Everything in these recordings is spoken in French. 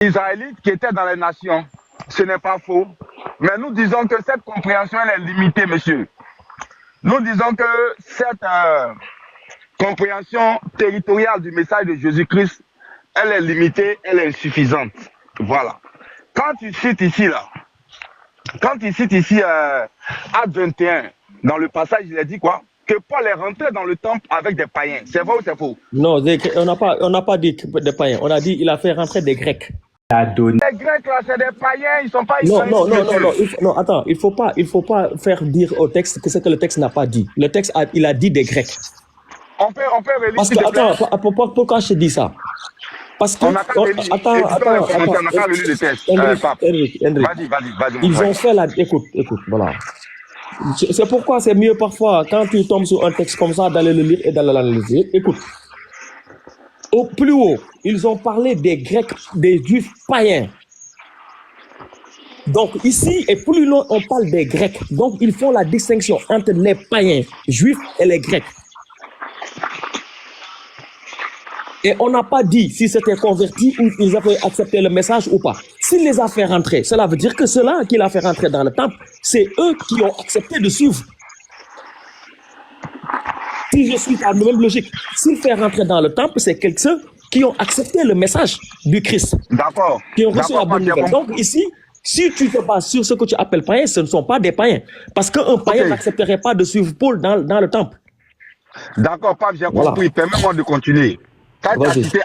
Israélites qui étaient dans les nations. Ce n'est pas faux. Mais nous disons que cette compréhension, elle est limitée, monsieur. Nous disons que cette compréhension territoriale du message de Jésus-Christ, elle est limitée, elle est insuffisante. Voilà. Quand tu cites ici, Acte 21, dans le passage, il a dit quoi? Que Paul est rentré dans le temple avec des païens. C'est vrai ou c'est faux? Non, on n'a pas dit des païens. On a dit il a fait rentrer des Grecs. Les Grecs, là, c'est des païens, ils ne sont pas israélites. Non, attends, il faut pas faire dire au texte que ce que le texte n'a pas dit. Le texte, il a dit des Grecs. On peut relire. Parce que, attends, pourquoi je dis ça? Parce que, on n'a qu'à relire le texte. Vas-y. Ils ont fait la... Écoute, voilà. C'est pourquoi c'est mieux parfois, quand tu tombes sur un texte comme ça, d'aller le lire et d'aller l'analyser. Écoute. Au plus haut, ils ont parlé des Grecs, des Juifs païens. Donc ici, et plus loin, on parle des Grecs. Donc ils font la distinction entre les païens, Juifs et les Grecs. Et on n'a pas dit si c'était converti ou ils avaient accepté le message ou pas. S'il les a fait rentrer, cela veut dire que ceux-là qui l'a fait rentrer dans le temple, c'est eux qui ont accepté de suivre. Si je suis à la même logique, s'il fait rentrer dans le temple, c'est ceux qui ont accepté le message du Christ. D'accord. Qui ont reçu la bonne nouvelle. Donc ici, si tu te bases sur ce que tu appelles païens, ce ne sont pas des païens. Parce qu'un païen n'accepterait pas de suivre Paul dans le temple. D'accord, Pape, j'ai compris. Permets-moi de continuer. Tu as cité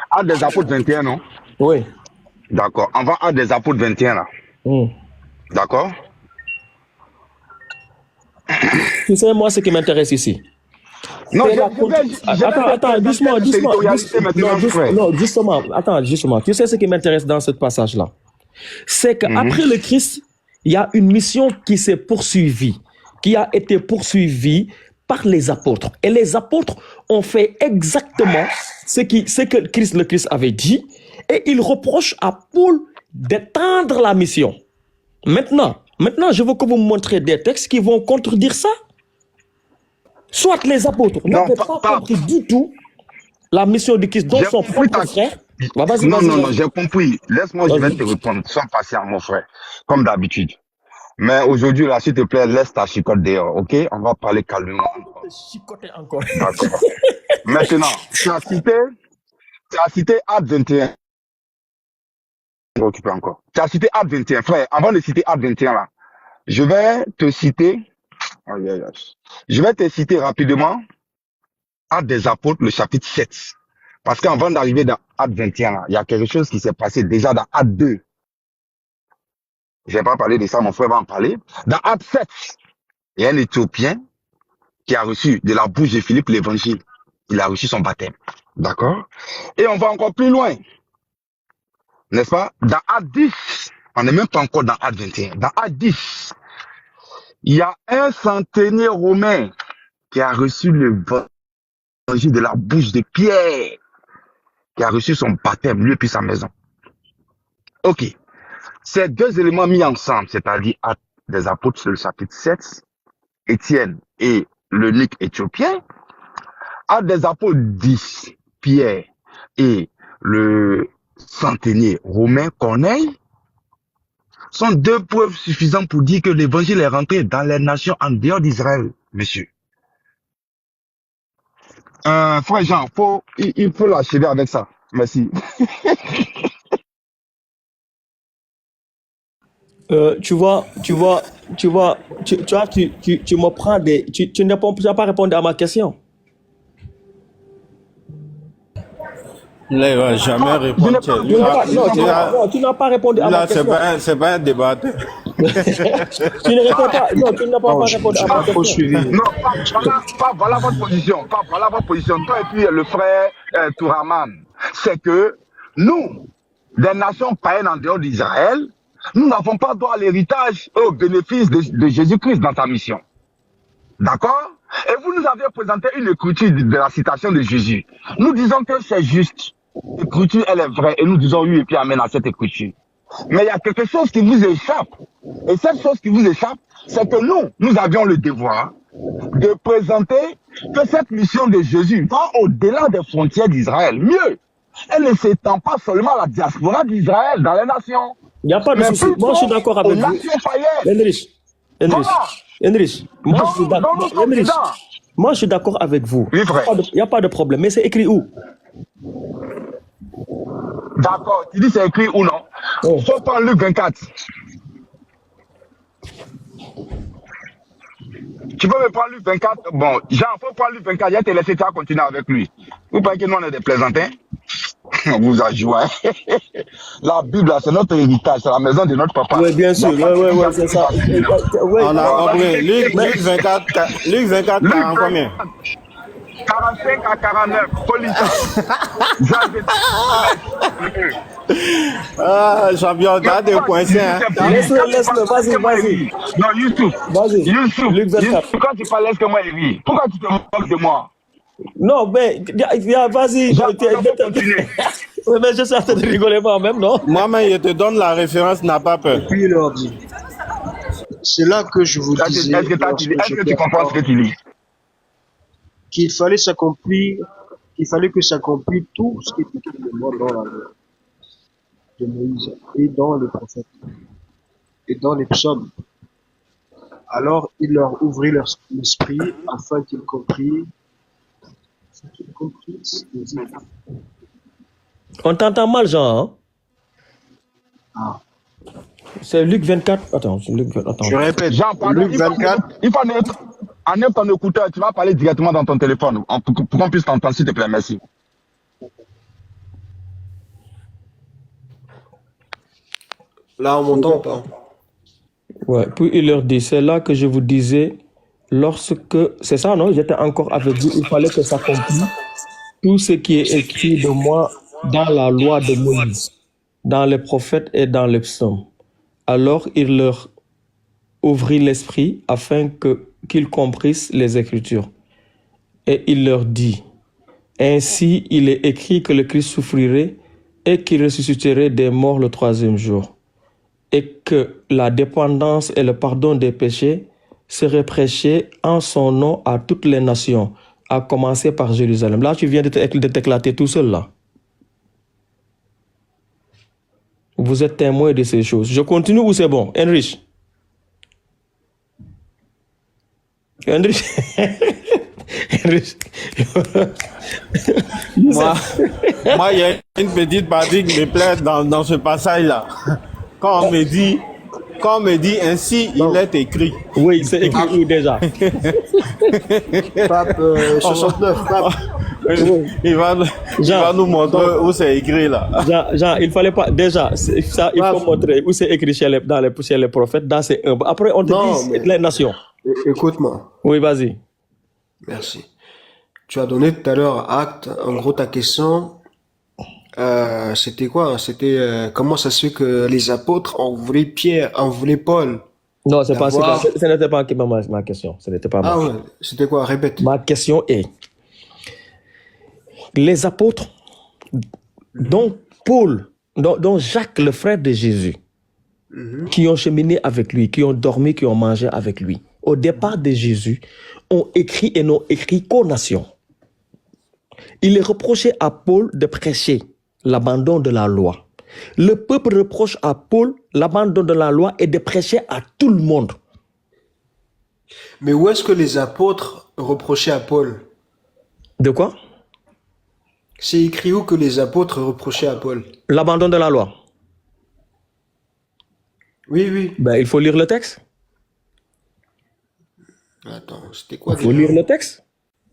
Actes des Apôtres 21, non? Oui. D'accord. On va Actes des Apôtres 21, là. D'accord. Tu sais, moi, ce qui m'intéresse ici. Non, attends, doucement. Justement. Tu sais ce qui m'intéresse dans ce passage-là? C'est qu'après le Christ, il y a une mission qui s'est poursuivie, qui a été poursuivie par les apôtres. Et les apôtres ont fait exactement ce que le Christ avait dit, et ils reprochent à Paul d'étendre la mission. Maintenant, je veux que vous me montrez des textes qui vont contredire ça. Soit les apôtres n'avaient pas compris du tout la mission du Christ dont son propre frère. Non, j'ai compris. Laisse-moi, je vais te répondre. Sois patient, mon frère, comme d'habitude. Mais aujourd'hui, là, s'il te plaît, laisse ta chicote dehors, ok? On va parler calmement. Chicoter encore. D'accord. Maintenant, tu as cité Acte 21. Tu as cité Acte 21. Frère, avant de citer Acte 21, là, je vais te citer rapidement Actes des Apôtres, le chapitre 7. Parce qu'avant d'arriver dans Acte 21, là, il y a quelque chose qui s'est passé déjà dans Acte 2. Je ne vais pas parler de ça, mon frère va en parler. Dans Acte 7, il y a un Éthiopien qui a reçu de la bouche de Philippe l'évangile. Il a reçu son baptême. D'accord? Et on va encore plus loin. N'est-ce pas? Dans Acte 10, on n'est même pas encore dans Acte 21. Dans Acte 10, il y a un centenier romain qui a reçu l'évangile de la bouche de Pierre, qui a reçu son baptême, lui et puis sa maison. Ok. Ces deux éléments mis ensemble, c'est-à-dire Actes des Apôtres, le chapitre 7, Étienne et l'eunuque éthiopien, Actes des Apôtres 10, Pierre et le centenier romain Corneille, sont deux preuves suffisantes pour dire que l'évangile est rentré dans les nations en dehors d'Israël, monsieur. Frère Jean, il faut l'achever avec ça. Merci. Tu me prends des... Tu n'as pas répondu à ma question. Là, il va jamais répondre. Tu n'as pas répondu à ma question. Là, c'est pas un débat. Tu ne réponds pas. Non, tu n'as pas répondu à ma question. Non, voilà votre position. Voilà votre position. Toi et puis le frère Touraman. C'est que nous, des nations païennes en dehors d'Israël, nous n'avons pas droit à l'héritage et au bénéfice de Jésus-Christ dans sa mission. D'accord? Et vous nous avez présenté une écriture de la citation de Jésus. Nous disons que c'est juste. L'écriture, elle est vraie. Et nous disons oui et puis amen à cette écriture. Mais il y a quelque chose qui vous échappe. Et cette chose qui vous échappe, c'est que nous avions le devoir de présenter que cette mission de Jésus va au-delà des frontières d'Israël. Mieux, elle ne s'étend pas seulement à la diaspora d'Israël, dans les nations, Il n'y a pas de mais souci. plutôt Moi, je suis d'accord aux avec vous. nations païennes. Henrich, Henrich, Voilà. Henrich, moi, je suis Dans d'accord. notre Henrich, Occident. moi, je suis d'accord avec vous. Oui, Il frère. n'y a pas de problème. Mais c'est écrit où? D'accord. Tu dis c'est écrit ou non? Oh. Faut prendre Luc 24. Tu peux me prendre Luc 24? Bon, Jean, faut prendre Luc 24. Je vais te laisser, tu vas continuer avec lui. Vous pensez que nous, on est des plaisantins? On vous a joué. La Bible, c'est notre héritage, c'est la maison de notre papa. Oui, bien sûr. Oui, c'est ça. Ouais. On a compris. Luc Mais- 24, Luc 24, Luc 40 combien? 45 à 49. Police. Ah, champion, t'as des coincés, hein. Laisse-le, vas-y. Non, Youssouf. Vas-y. Youssouf. Luc 24. Youssouf, quand tu parles, laisse-moi rire. Pourquoi tu te moques de moi? Non, mais vas-y. Jean, faut continuer. Oui, mais je suis en train de rigoler moi-même, non? Moi-même, je te donne la référence, n'a pas peur. Puis il leur dit, c'est là que je vous disais Est-ce que lorsque tu j'étais comprends ce que encore, tu lis? qu'il fallait s'accomplir, qu'il fallait que s'accomplisse tout ce qui était écrit de moi dans la loi de Moïse et dans les prophètes et dans les psaumes. Alors il leur ouvrit l'esprit afin qu'ils comprissent les Écritures. On t'entend mal, Jean. Hein? Ah. C'est Luc 24. Attends, c'est Luc 24. Je Attends. répète, Jean, pardon, Luc 24, il faut enlève ton écouteur, tu vas parler directement dans ton téléphone pour qu'on puisse t'entendre, s'il te plaît, merci. là on m'entend pas. Ouais. Puis il leur dit, c'est là que je vous disais, lorsque, c'est ça, non? J'étais encore avec vous, il fallait que ça s'accomplisse tout ce qui est écrit de moi dans la loi de Moïse, dans les prophètes et dans les psaumes. Alors il leur ouvrit l'esprit afin qu'ils comprissent les Écritures. Et il leur dit, ainsi il est écrit que le Christ souffrirait et qu'il ressusciterait des morts le troisième jour, et que la dépendance et le pardon des péchés seraient prêchés en son nom à toutes les nations, à commencer par Jérusalem. Là, tu viens de t'éclater tout seul, là. Vous êtes témoin de ces choses. Je continue ou c'est bon? Henrich? Henrich? Henrich? Moi, il y a une petite partie qui me plaît dans ce passage-là. Quand on me dit ainsi, il est écrit. Oui, c'est écrit où déjà? Pape 69, Pape. Il va nous montrer où c'est écrit là. Jean, il fallait pas. Déjà, ça, il faut montrer où c'est écrit chez les prophètes. Dans ces après, on te dit les nations. Écoute-moi. Oui, vas-y. Merci. Tu as donné tout à l'heure acte, en gros ta question, c'était quoi? C'était comment ça se fait que les apôtres ont voulu Pierre, ont voulu Paul? Non, ce n'était pas ma question. Ce n'était pas Ah ouais, c'était quoi? Répète. Ma question est, les apôtres, dont Paul, dont Jacques, le frère de Jésus, qui ont cheminé avec lui, qui ont dormi, qui ont mangé avec lui, au départ de Jésus, ont écrit et n'ont écrit qu'aux nations. Il est reproché à Paul de prêcher l'abandon de la loi. Le peuple reproche à Paul l'abandon de la loi et de prêcher à tout le monde. Mais où est-ce que les apôtres reprochaient à Paul? De quoi? C'est écrit où que les apôtres reprochaient à Paul? L'abandon de la loi. Oui, oui. Ben, il faut lire le texte. Attends, c'était quoi? Il faut lire le texte.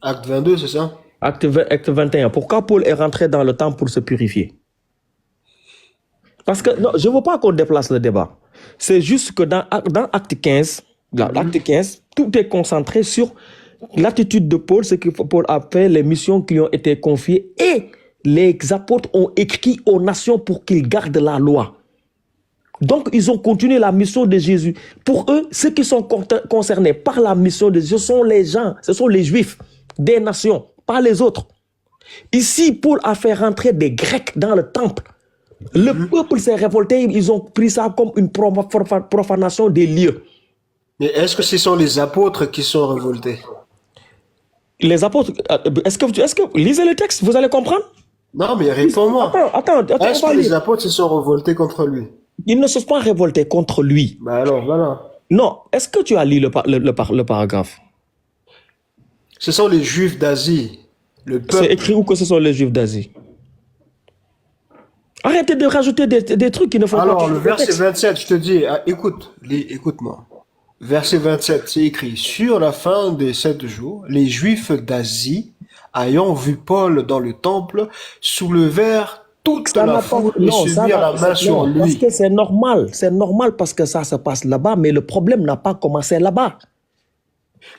Acte 22, c'est ça? Acte 21. Pourquoi Paul est rentré dans le temple pour se purifier? Parce que, non, je ne veux pas qu'on déplace le débat. C'est juste que dans Acte 15, tout est concentré sur l'attitude de Paul, ce que Paul a fait, les missions qui lui ont été confiées, et les apôtres ont écrit aux nations pour qu'ils gardent la loi. Donc, ils ont continué la mission de Jésus. Pour eux, ceux qui sont concernés par la mission de Jésus, ce sont les gens, ce sont les Juifs des nations, pas les autres. Ici, Paul a fait rentrer des Grecs dans le temple. Le peuple s'est révolté, ils ont pris ça comme une profanation des lieux. Mais est-ce que ce sont les apôtres qui sont révoltés? Les apôtres, est-ce que lisez le texte, vous allez comprendre. Non, mais réponds-moi. Attends, Est-ce on va que les lire. apôtres se sont révoltés contre lui? Ils ne se sont pas révoltés contre lui. Bah alors, voilà. Non, est-ce que tu as lu le paragraphe? Ce sont les Juifs d'Asie, le C'est peuple. écrit où que ce sont les Juifs d'Asie? Arrêtez de rajouter des trucs qui ne font pas Alors, partie le du verset texte. 27, je te dis, écoute-moi. Verset 27, c'est écrit, sur la fin des 7 jours, les Juifs d'Asie, ayant vu Paul dans le temple, soulevèrent toute Ça la n'a pas... foule et Non, se ça mirent n'a... la main sur Non, parce lui. que c'est normal. C'est normal parce que ça se passe là-bas, mais le problème n'a pas commencé là-bas.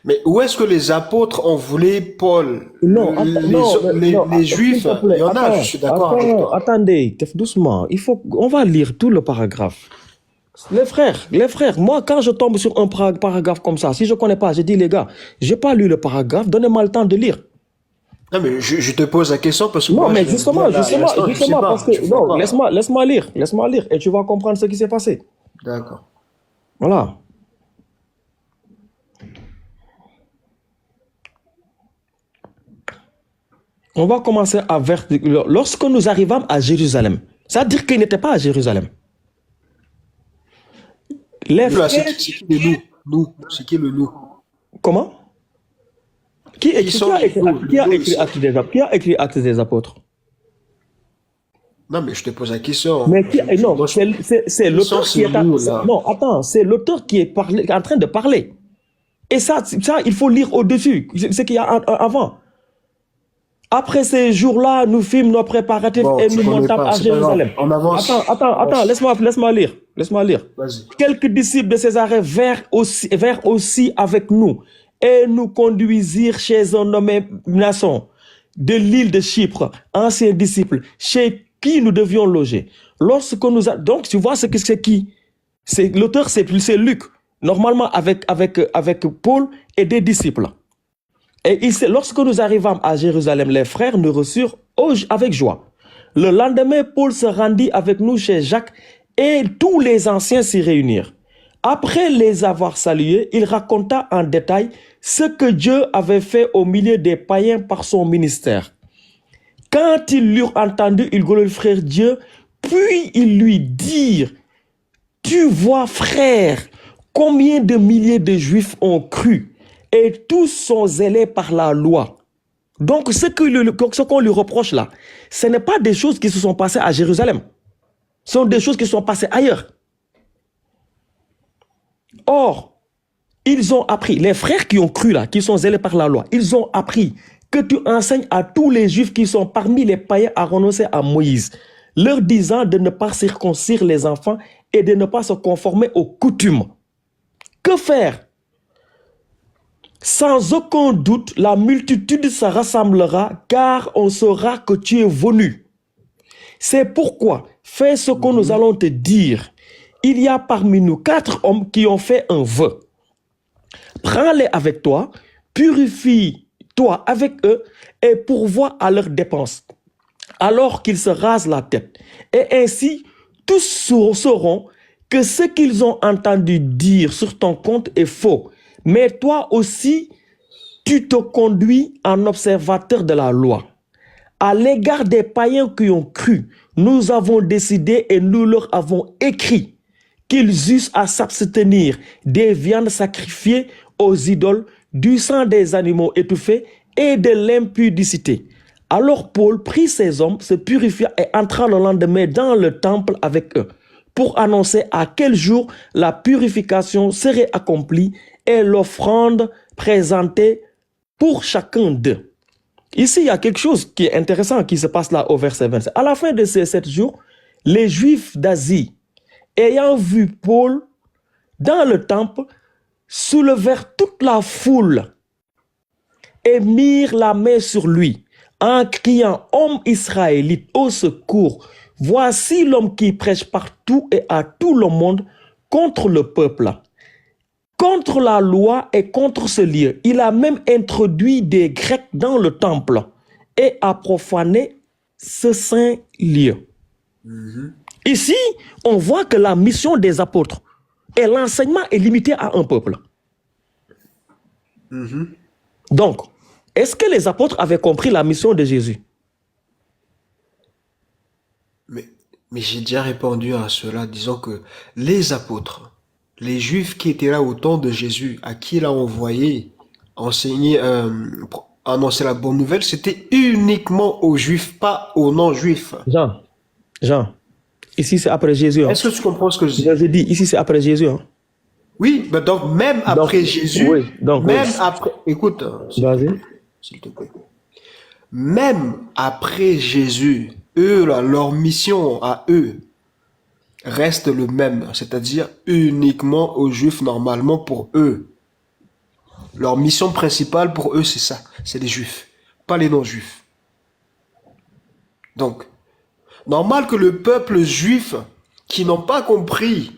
Mais où est-ce que les apôtres ont voulu Paul? Non, Les Juifs, s'il te plaît, il y en a, je suis d'accord avec toi. attendez, doucement. On va lire tout le paragraphe. Les frères, moi, quand je tombe sur un paragraphe comme ça, si je ne connais pas, je dis, les gars, je n'ai pas lu le paragraphe, donnez-moi le temps de lire. Non, mais je te pose la question parce que Non, moi, mais je justement, viens d'instant, je sais pas, parce que, je vois non, pas. laisse-moi lire, et tu vas comprendre ce qui s'est passé. D'accord. Voilà. On va commencer à lorsque nous arrivâmes à Jérusalem. Ça veut dire qu'il n'était pas à Jérusalem. Les Nous, là, frères... c'est qui le nous? Nous, c'est qui le nous? Comment? Qui a écrit Actes des Apôtres? Non, mais je te pose la question. Mais non, c'est l'auteur qui est Non, attends, c'est l'auteur qui est en train de parler. Et ça, il faut lire au-dessus, ce qu'il y a avant. Après ces jours-là, nous fîmes nos préparatifs et nous montâmes à Jérusalem. On avance. Attends, laisse-moi lire. Vas-y. Quelques disciples de Césarée vinrent aussi avec nous et nous conduisirent chez un nommé Mnason de l'île de Chypre, ancien disciple, chez qui nous devions loger. Donc, tu vois ce que c'est qui? L'auteur, c'est Luc. Normalement, avec Paul et des disciples. Et lorsque nous arrivâmes à Jérusalem, les frères nous reçurent avec joie. Le lendemain, Paul se rendit avec nous chez Jacques et tous les anciens s'y réunirent. Après les avoir salués, il raconta en détail ce que Dieu avait fait au milieu des païens par son ministère. Quand ils l'eurent entendu, ils glorifièrent Dieu, puis ils lui dirent, « Tu vois, frère, combien de milliers de Juifs ont cru et tous sont zélés par la loi. » Donc, ce qu'on lui reproche là, ce n'est pas des choses qui se sont passées à Jérusalem. Ce sont des choses qui se sont passées ailleurs. Or, ils ont appris, les frères qui ont cru là, qui sont zélés par la loi, ils ont appris que tu enseignes à tous les Juifs qui sont parmi les païens à renoncer à Moïse, leur disant de ne pas circoncire les enfants et de ne pas se conformer aux coutumes. Que faire? Sans aucun doute, la multitude se rassemblera, car on saura que tu es venu. C'est pourquoi, fais ce que nous allons te dire. Il y a parmi nous 4 hommes qui ont fait un vœu. Prends-les avec toi, purifie-toi avec eux et pourvois à leurs dépenses, alors qu'ils se rasent la tête. Et ainsi, tous sauront que ce qu'ils ont entendu dire sur ton compte est faux. Mais toi aussi, tu te conduis en observateur de la loi. À l'égard des païens qui ont cru, nous avons décidé et nous leur avons écrit qu'ils eussent à s'abstenir des viandes sacrifiées aux idoles, du sang des animaux étouffés et de l'impudicité. Alors Paul prit ces hommes, se purifia et entra le lendemain dans le temple avec eux pour annoncer à quel jour la purification serait accomplie et l'offrande présentée pour chacun d'eux. Ici, il y a quelque chose qui est intéressant qui se passe là au verset 27. À la fin de ces 7 jours, les Juifs d'Asie, ayant vu Paul dans le temple, soulevèrent toute la foule et mirent la main sur lui en criant « Homme israélite, au secours! Voici l'homme qui prêche partout et à tout le monde contre le peuple, contre la loi et contre ce lieu. Il a même introduit des Grecs dans le temple et a profané ce saint lieu. » Ici, on voit que la mission des apôtres et l'enseignement est limité à un peuple. Donc, est-ce que les apôtres avaient compris la mission de Jésus? Mais, mais j'ai déjà répondu à cela, disant que les apôtres, les Juifs qui étaient là au temps de Jésus, à qui il a envoyé enseigner, annoncer la bonne nouvelle, c'était uniquement aux Juifs, pas aux non-Juifs. Jean, ici c'est après Jésus. Hein. Est-ce que tu comprends ce que je dis? Je dis, ici c'est après Jésus. Hein. Oui, mais donc même après Jésus, oui, donc, même après, écoute, vas-y. s'il te plaît. Même après Jésus, eux, là, leur mission à eux reste le même, c'est-à-dire uniquement aux Juifs normalement pour eux. Leur mission principale pour eux, c'est ça, c'est les Juifs, pas les non-Juifs. Donc, normal que le peuple juif qui n'ont pas compris,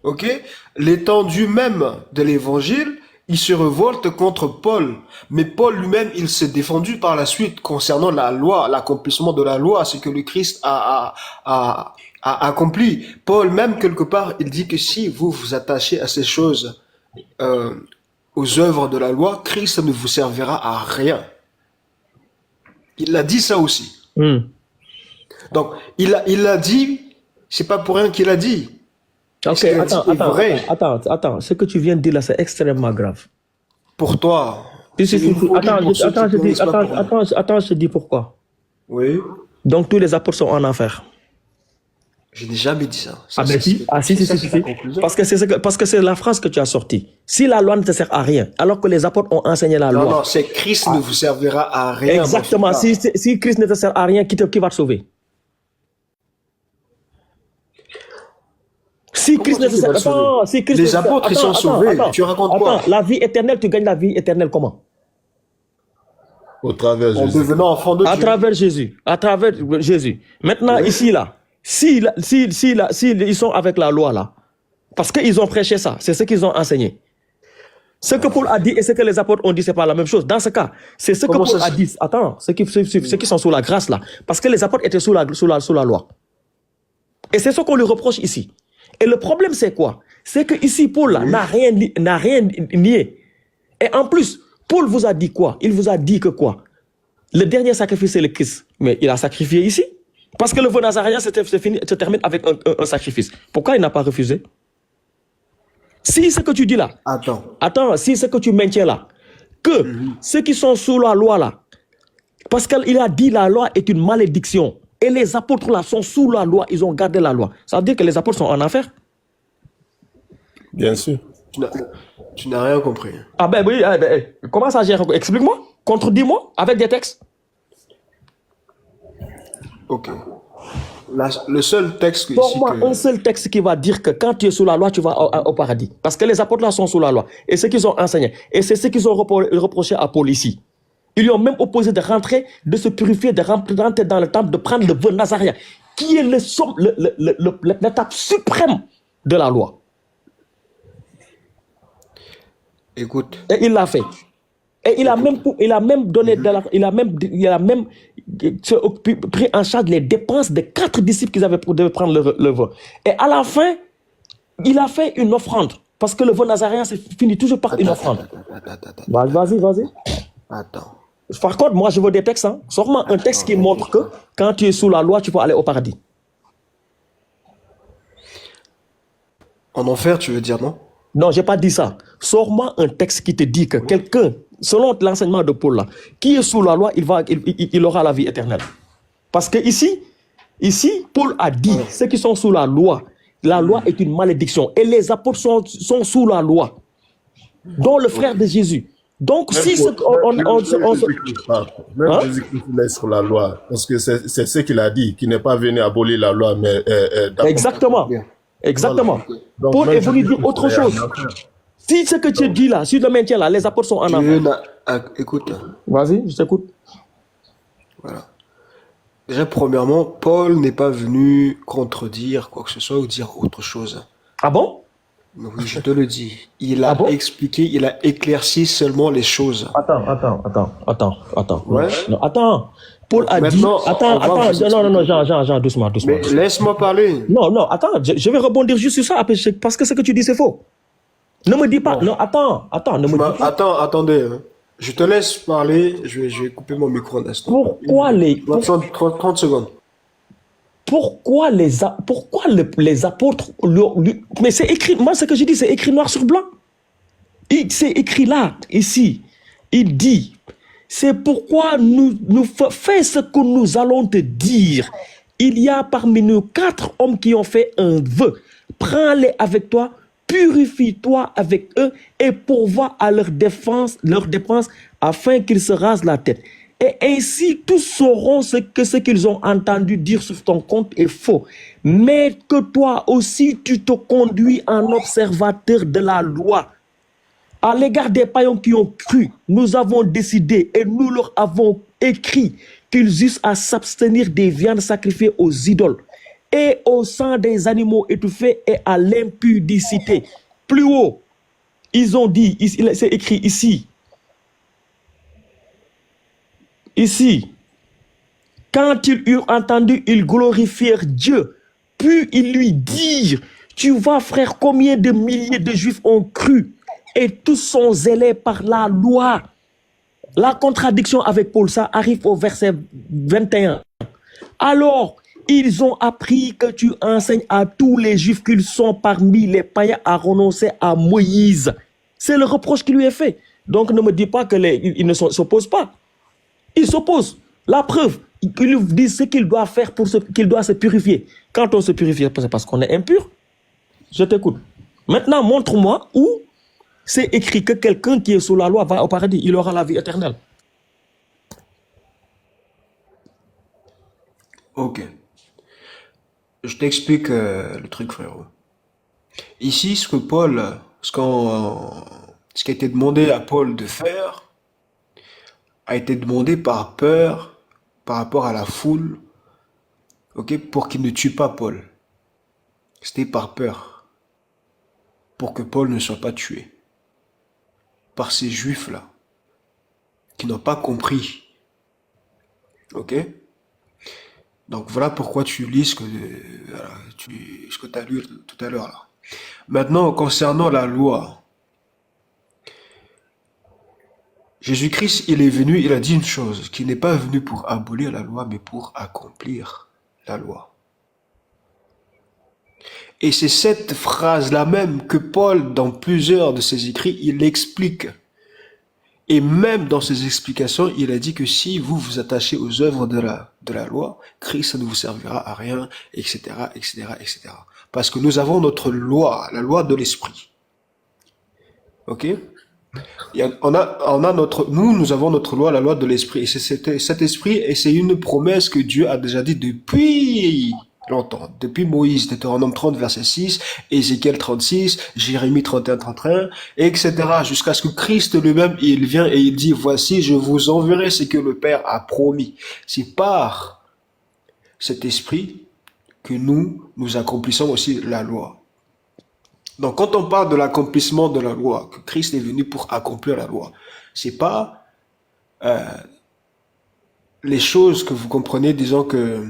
ok, l'étendue même de l'évangile, il se révolte contre Paul. Mais Paul lui-même, il s'est défendu par la suite concernant la loi, l'accomplissement de la loi, ce que le Christ a accompli. Paul, même quelque part, il dit que si vous vous attachez à ces choses, aux œuvres de la loi, Christ ne vous servira à rien. Il a dit ça aussi. Donc, il a dit, c'est pas pour rien qu'il a dit. Ok, attends. Ce que tu viens de dire là, c'est extrêmement grave. Pour toi. Attends, je te dis pourquoi. Oui. Donc, tous les apôtres sont en enfer. Je n'ai jamais dit ça. Si. Parce que c'est la phrase que tu as sortie. Si la loi ne te sert à rien, alors que les apôtres ont enseigné la loi. Non, c'est Christ ne vous servira à rien. Exactement. Si Christ ne te sert à rien, qui va te sauver? Si Christ ne te sert à rien, les apôtres ils sont sauvés. Tu racontes quoi? La vie éternelle, tu gagnes la vie éternelle comment? Au travers de Jésus. En devenant enfant de Dieu. À travers Jésus. Maintenant, ici, là, si ils sont avec la loi, là, parce qu'ils ont prêché ça, c'est ce qu'ils ont enseigné. Ce que Paul a dit et ce que les apôtres ont dit, c'est pas la même chose. Dans ce cas, c'est ce que Paul a dit. Attends, ceux qui sont sous la grâce, là, parce que les apôtres étaient sous la loi. Et c'est ce qu'on lui reproche ici. Et le problème, c'est quoi? C'est que ici, Paul là, n'a rien nié. Et en plus, Paul vous a dit quoi? Il vous a dit que quoi? Le dernier sacrifice, c'est le Christ. Mais il a sacrifié ici. Parce que le vœu nazarien se termine avec un sacrifice. Pourquoi il n'a pas refusé? Si ce que tu dis là, si ce que tu maintiens là, que ceux qui sont sous la loi là, parce qu'il a dit la loi est une malédiction, et les apôtres là sont sous la loi, ils ont gardé la loi. Ça veut dire que les apôtres sont en enfer? Bien sûr. Tu n'as rien compris. Ah ben oui, comment ça gère? Explique-moi, contredis-moi avec des textes. Ok. Le seul texte... Pour moi, un seul texte qui va dire que quand tu es sous la loi, tu vas au paradis. Parce que les apôtres là sont sous la loi. Et ce qu'ils ont enseigné. Et c'est ce qu'ils ont reproché à Paul ici. Ils lui ont même opposé de rentrer, de se purifier, de rentrer dans le temple, de prendre le vœu nazarien, qui est l'étape suprême de la loi. Écoute. Et il l'a fait. Et il a même donné, il a même pris en charge les dépenses des 4 disciples qui devaient prendre le vœu. Et à la fin, il a fait une offrande. Parce que le vœu nazarien, c'est finit toujours par une offrande. Vas-y. Attends. Par contre, moi, je veux des textes. Hein. Sors-moi un texte qui montre que quand tu es sous la loi, tu peux aller au paradis. En enfer, tu veux dire, non? Non, je n'ai pas dit ça. Sors-moi un texte qui te dit que quelqu'un, selon l'enseignement de Paul, là, qui est sous la loi, il aura la vie éternelle. Parce que ici, Paul a dit, ceux qui sont sous la loi est une malédiction. Et les apôtres sont sous la loi, dont le frère de Jésus. Donc, même si même Jésus-Christ est sur la loi, parce que c'est ce qu'il a dit, qu'il n'est pas venu abolir la loi, mais exactement. Voilà. Donc, Paul est venu dire autre chose. Si ce que tu dis là, si le maintien là, les apôtres sont en enfer. Écoute. Vas-y, je t'écoute. Voilà. Déjà, premièrement, Paul n'est pas venu contredire quoi que ce soit ou dire autre chose. Ah bon? Oui, je te le dis. Il a expliqué, il a éclairci seulement les choses. Attends. Ouais. Non, attends. Paul a dit... Attends, non, Jean, doucement. Mais laisse-moi parler. Non, attends, je vais rebondir juste sur ça, parce que ce que tu dis, c'est faux. Ne me dis pas... Non, attends, ne me dis pas... Attendez. Hein. Je te laisse parler, je vais couper mon micro un instant. Pourquoi les... 30 secondes. pourquoi les apôtres... mais c'est écrit, moi ce que je dis, c'est écrit noir sur blanc. C'est écrit là, ici. Il dit, c'est pourquoi fais ce que nous allons te dire. Il y a parmi nous 4 hommes qui ont fait un vœu. Prends-les avec toi, purifie-toi avec eux et pourvois à leurs dépenses afin qu'ils se rasent la tête. Et ainsi, tous sauront que ce qu'ils ont entendu dire sur ton compte est faux. Mais que toi aussi, tu te conduis en observateur de la loi. À l'égard des païens qui ont cru, nous avons décidé et nous leur avons écrit qu'ils eussent à s'abstenir des viandes sacrifiées aux idoles et au sang des animaux étouffés et à l'impudicité. Plus haut, ils ont dit, c'est écrit ici, quand ils eurent entendu, ils glorifièrent Dieu. Puis ils lui dirent, tu vois frère, combien de milliers de Juifs ont cru et tous sont zélés par la loi. La contradiction avec Paul, ça arrive au verset 21. Alors, ils ont appris que tu enseignes à tous les Juifs qu'ils sont parmi les païens à renoncer à Moïse. C'est le reproche qui lui est fait. Donc ne me dis pas qu'ils ne s'opposent pas. Ils s'opposent. La preuve, ils lui disent ce qu'il doit faire pour qu'il doit se purifier. Quand on se purifie, c'est parce qu'on est impur. Je t'écoute. Maintenant, montre-moi où c'est écrit que quelqu'un qui est sous la loi va au paradis. Il aura la vie éternelle. Ok. Je t'explique le truc, frérot. Ici, ce qui a été demandé à Paul de faire, a été demandé par peur, par rapport à la foule, ok, pour qu'il ne tue pas Paul. C'était par peur, pour que Paul ne soit pas tué par ces Juifs-là, qui n'ont pas compris. Ok? Donc voilà pourquoi tu lis ce que tu as lu tout à l'heure là. Maintenant, concernant la loi, Jésus-Christ, il est venu, il a dit une chose, qu'il n'est pas venu pour abolir la loi, mais pour accomplir la loi. Et c'est cette phrase-là même que Paul, dans plusieurs de ses écrits, il explique. Et même dans ses explications, il a dit que si vous vous attachez aux œuvres de la loi, Christ ne vous servira à rien, etc., etc., etc. Parce que nous avons notre loi, la loi de l'esprit. Ok? Nous avons notre loi, la loi de l'esprit. Et c'est cet esprit, et c'est une promesse que Dieu a déjà dit depuis longtemps. Depuis Moïse, Deutéronome 30, verset 6, Ézéchiel 36, Jérémie 31, 31, etc. Jusqu'à ce que Christ lui-même, il vient et il dit, voici, je vous enverrai ce que le Père a promis. C'est par cet esprit que nous accomplissons aussi la loi. Donc, quand on parle de l'accomplissement de la loi, que Christ est venu pour accomplir la loi, c'est pas les choses que vous comprenez, disons que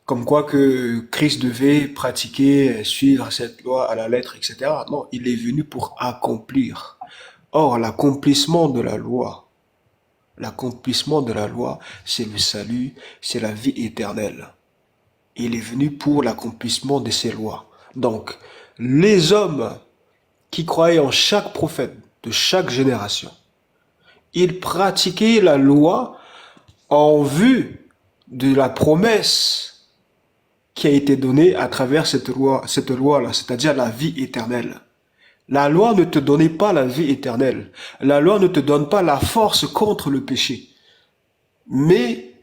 comme quoi que Christ devait pratiquer, suivre cette loi à la lettre, etc. Non, il est venu pour accomplir. Or, l'accomplissement de la loi, c'est le salut, c'est la vie éternelle. Il est venu pour l'accomplissement de ces lois. Donc, les hommes qui croyaient en chaque prophète de chaque génération, ils pratiquaient la loi en vue de la promesse qui a été donnée à travers cette loi-là, c'est-à-dire la vie éternelle. La loi ne te donnait pas la vie éternelle. La loi ne te donne pas la force contre le péché. Mais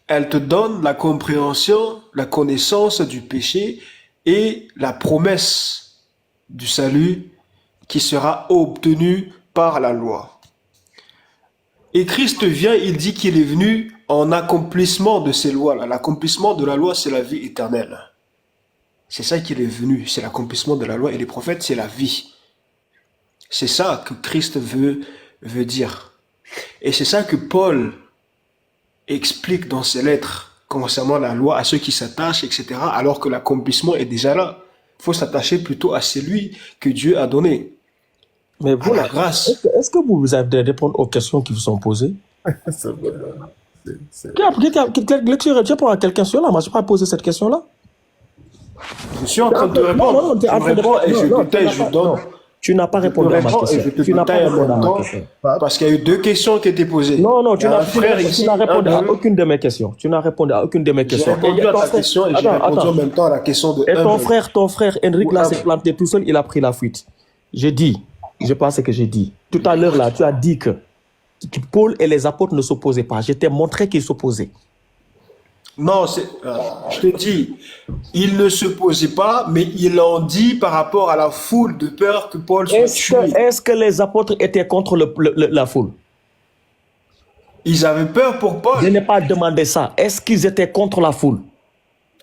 elle te donne la compréhension, la connaissance du péché et la promesse du salut qui sera obtenue par la loi. Et Christ vient, il dit qu'il est venu en accomplissement de ces lois-là. L'accomplissement de la loi, c'est la vie éternelle. C'est ça qu'il est venu, c'est l'accomplissement de la loi. Et les prophètes, c'est la vie. C'est ça que Christ veut dire. Et c'est ça que Paul explique dans ses lettres concernant la loi à ceux qui s'attachent, etc. Alors que l'accomplissement est déjà là. Il faut s'attacher plutôt à celui que Dieu a donné. Mais vous, la grâce. Est-ce que vous avez de répondre aux questions qui vous sont posées? Quelle lecture tu réponds à quelle question là? Moi, je n'ai pas posé cette question-là. Je suis en train de te répondre. Tu es en train de réponds et je non, détaille, je donne. tu n'as pas répondu à ma réponds et question. je te Tu n'as pas détaille en répondu à même ma temps. question. Parce qu'il y a eu 2 questions qui étaient posées. Non, Il y a un frère ici. tu n'as répondu à deux. aucune de mes questions. Tu n'as répondu à aucune de mes J'ai questions. répondu à ta question et j'ai répondu en même temps à la question de Et ton un. frère, Henrik, là, Ou s'est planté tout seul, il a pris la fuite. J'ai dit, je pense ce que j'ai dit. Tout à l'heure, là, tu as dit que Paul et les apôtres ne s'opposaient pas. Je t'ai montré qu'ils s'opposaient. Non, je te dis, ils ne se posaient pas, mais ils l'ont dit par rapport à la foule de peur que Paul soit tué. Est-ce que les apôtres étaient contre la foule? Ils avaient peur pour Paul. Je n'ai pas demandé ça. Est-ce qu'ils étaient contre la foule?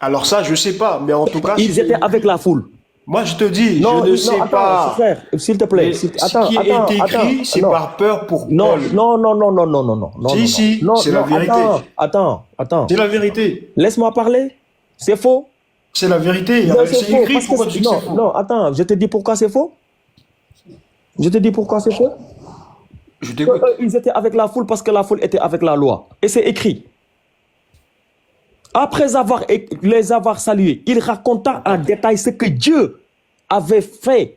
Alors ça, je sais pas, mais en tout cas... Ils étaient avec la foule. Moi, je te dis, Non, je ne sais attends, pas. frère, s'il te plaît. Mais ce qui est écrit, c'est par peur pour Non, Paul. non. Si, c'est la vérité. Attends. C'est la vérité. Laisse-moi parler. C'est faux. C'est la vérité. Non, C'est faux, écrit, parce que pourquoi tu dis que c'est faux? non, attends, je te dis pourquoi c'est faux. Je te dis pourquoi c'est faux. Je t'écoute. Ils étaient avec la foule parce que la foule était avec la loi. Et c'est écrit. Après les avoir salués, il raconta en détail ce que Dieu avait fait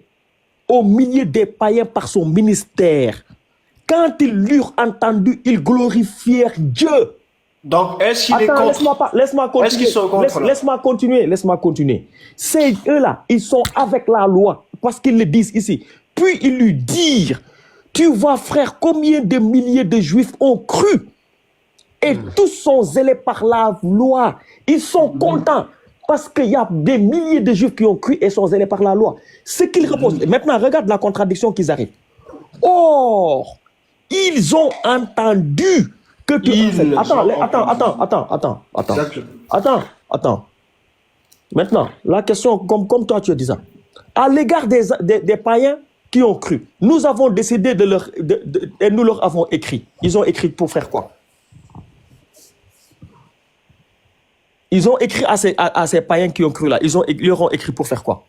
au milieu des païens par son ministère. Quand ils l'eurent entendu, ils glorifièrent Dieu. Donc, est-ce qu'il est contre? Laisse-moi continuer. Est-ce qu'ils sont contre? Laisse-moi continuer. C'est eux-là, ils sont avec la loi, parce qu'ils le disent ici. Puis ils lui dirent, tu vois frère, combien de milliers de Juifs ont cru? Et tous sont zélés par la loi. Ils sont contents parce qu'il y a des milliers de Juifs qui ont cru et sont zélés par la loi. Ce qu'ils répondent. Maintenant, regarde la contradiction qu'ils arrivent. Or, ils ont entendu que tu... Attends. Maintenant, la question, comme toi tu as dit ça. À l'égard des païens qui ont cru, nous avons décidé et nous leur avons écrit. Ils ont écrit pour faire quoi? Ils ont écrit à ces païens qui ont cru là. Ils leur ont écrit pour faire quoi?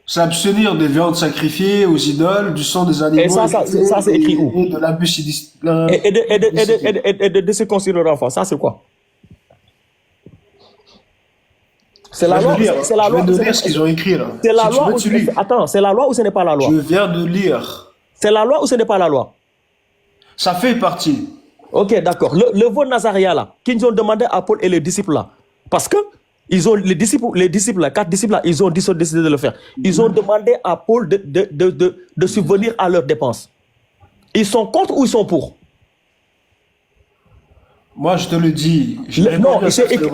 S'abstenir des viandes sacrifiées aux idoles, du sang des animaux. Et ça c'est écrit où? Et de l'abus Et de se considérer leur enfant. Ça, c'est quoi? C'est la loi. C'est la loi. Je viens de lire ce qu'ils ont écrit là. C'est la loi. Attends, c'est la loi ou ce n'est pas la loi? Je viens de lire. C'est la loi ou ce n'est pas la loi? Ça fait partie. Ok, d'accord. Le vote Nazaria là, qu'ils ont demandé à Paul et les disciples là, parce que ils ont les disciples là, 4 disciples là, ils ont décidé de le faire. Ils ont demandé à Paul de subvenir à leurs dépenses. Ils sont contre ou ils sont pour? Moi, je te le dis.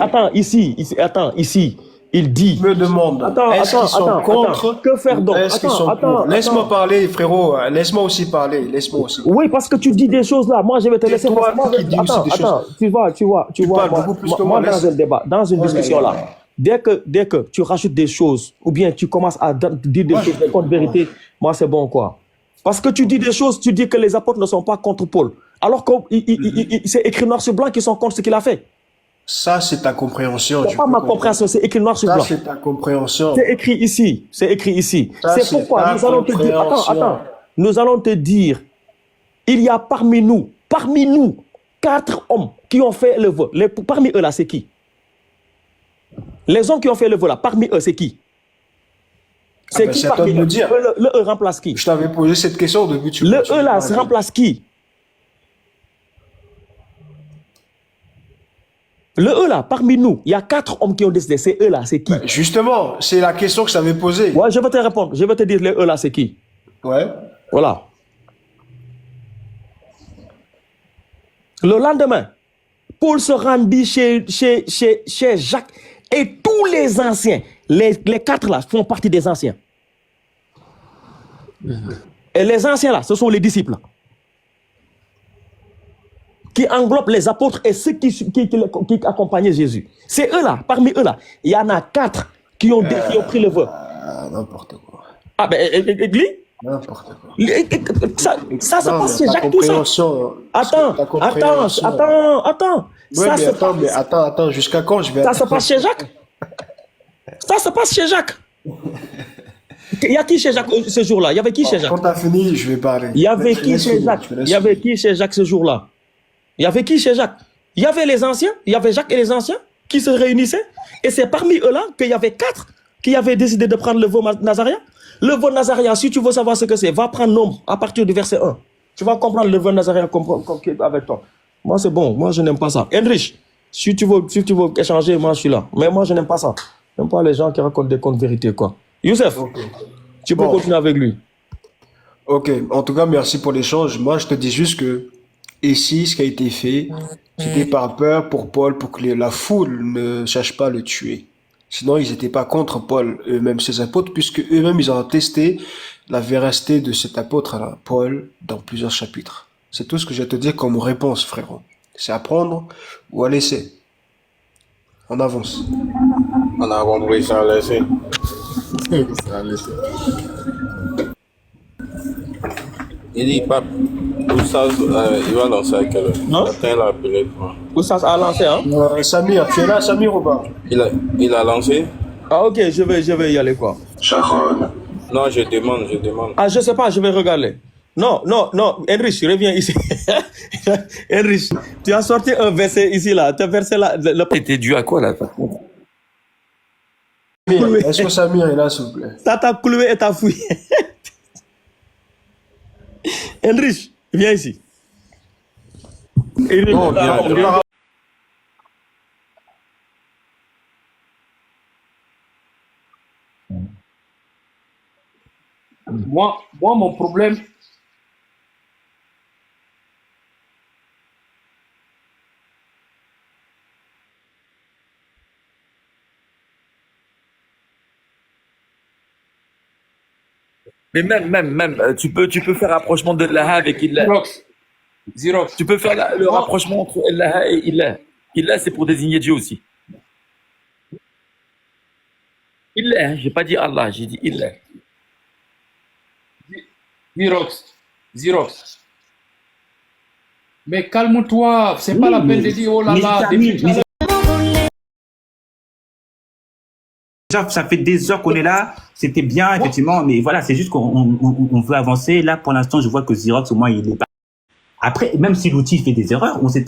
Attends, ici, il dit. Je me demande. Est-ce qu'ils sont contre? Que faire donc? Est-ce qu'ils sont pour? Laisse-moi parler, frérot. Laisse-moi aussi parler. Oui, parce que tu dis des choses là. Moi, je vais te laisser. Tu vois. Moi, dans un débat, dans une discussion là, dès que tu rajoutes des choses, ou bien tu commences à dire des choses contre vérité, moi, c'est bon quoi. Parce que tu dis des choses, tu dis que les apôtres ne sont pas contre Paul. Alors que c'est écrit noir sur blanc qu'ils sont contre ce qu'il a fait. Ça, c'est ta compréhension. C'est pas ma compréhension, c'est écrit noir sur blanc. Ça, c'est ta compréhension. C'est écrit ici. C'est pourquoi nous allons te dire. Attends. Nous allons te dire. Il y a parmi nous, 4 hommes qui ont fait le vol. Parmi eux là, c'est qui? Les hommes qui ont fait le vol là, parmi eux, c'est qui? C'est qui parmi eux? Le E remplace qui? Je t'avais posé cette question depuis que tu le E là, ça remplace qui? Le E là, parmi nous, il y a 4 hommes qui ont décidé. C'est eux là, c'est qui? Justement, c'est la question que je t'avais posée. Ouais, je vais te répondre. Je vais te dire, les E là, c'est qui? Ouais. Voilà. Le lendemain, Paul se rendit chez Jacques et tous les anciens. Les 4 là font partie des anciens. Et les anciens là, ce sont les disciples. Qui englobent les apôtres et ceux qui accompagnaient Jésus. C'est eux là, parmi eux là. Il y en a 4 qui ont pris le vol. N'importe quoi. Ah ben, lis. N'importe quoi. Ça se passe chez Jacques, tout ça. Attends. Ouais, attends, jusqu'à quand je vais... Ça se passe chez Jacques. Ça se passe chez Jacques. Il y a qui chez Jacques ce jour-là? Il y avait qui chez Jacques? Quand t'as fini, je vais parler. Il y avait qui chez Jacques? Il y avait qui chez Jacques ce jour-là? Il y avait qui chez Jacques? Il y avait les anciens, il y avait Jacques et les anciens qui se réunissaient. Et c'est parmi eux-là qu'il y avait 4 qui avaient décidé de prendre le veau nazaréen. Le veau nazaréen, si tu veux savoir ce que c'est, va prendre Nombre à partir du verset 1. Tu vas comprendre le veau nazaréen avec toi. Moi, c'est bon. Moi, je n'aime pas ça. Henrich, si tu veux échanger, moi, je suis là. Mais moi, je n'aime pas ça. Je n'aime pas les gens qui racontent des contes vérités, quoi. Youssef, tu peux continuer avec lui. Ok, en tout cas, merci pour l'échange. Moi, je te dis juste que ici, ce qui a été fait, c'était par peur pour Paul, pour que la foule ne cherche pas à le tuer. Sinon, ils n'étaient pas contre Paul, eux-mêmes, ses apôtres, puisque eux-mêmes, ils ont testé la véracité de cet apôtre-là, Paul, dans plusieurs chapitres. C'est tout ce que j'ai à te dire comme réponse, frérot. C'est à prendre ou à laisser. On avance. On a compris ça, laissez. Il dit, pape, Oussaz, il va lancer à quelle heure? Non? Matin, il a appelé toi. Oussaz a lancé, hein? Samir, tu es là, Samir ou pas? Il a lancé? Ah, ok, je vais y aller, quoi. Sharon. Non, je demande. Ah, je sais pas, je vais regarder. Non, Henrich, reviens ici. Henrich, tu as sorti un verset ici, là. Tu as versé là. C'était dû à quoi, là, par contre? Est-ce que Samir est là, s'il vous plaît? Ça t'a cloué et t'as fouillé. Henrich, viens ici. Non, viens. Moi, mon problème, mais même, tu peux faire rapprochement de Laha avec Illah. Xerox. Tu peux faire le rapprochement entre Laha et Illah. Illah, c'est pour désigner Dieu aussi. Illah, j'ai pas dit Allah, j'ai dit Illah. Xerox. Mais calme-toi, c'est pas la peine de dire oh là là. Ça fait des heures qu'on est là, c'était bien, effectivement, mais voilà, c'est juste qu'on veut avancer. Là, pour l'instant, je vois que Xerox, au moins, il est pas. Après, même si l'outil fait des erreurs, on sait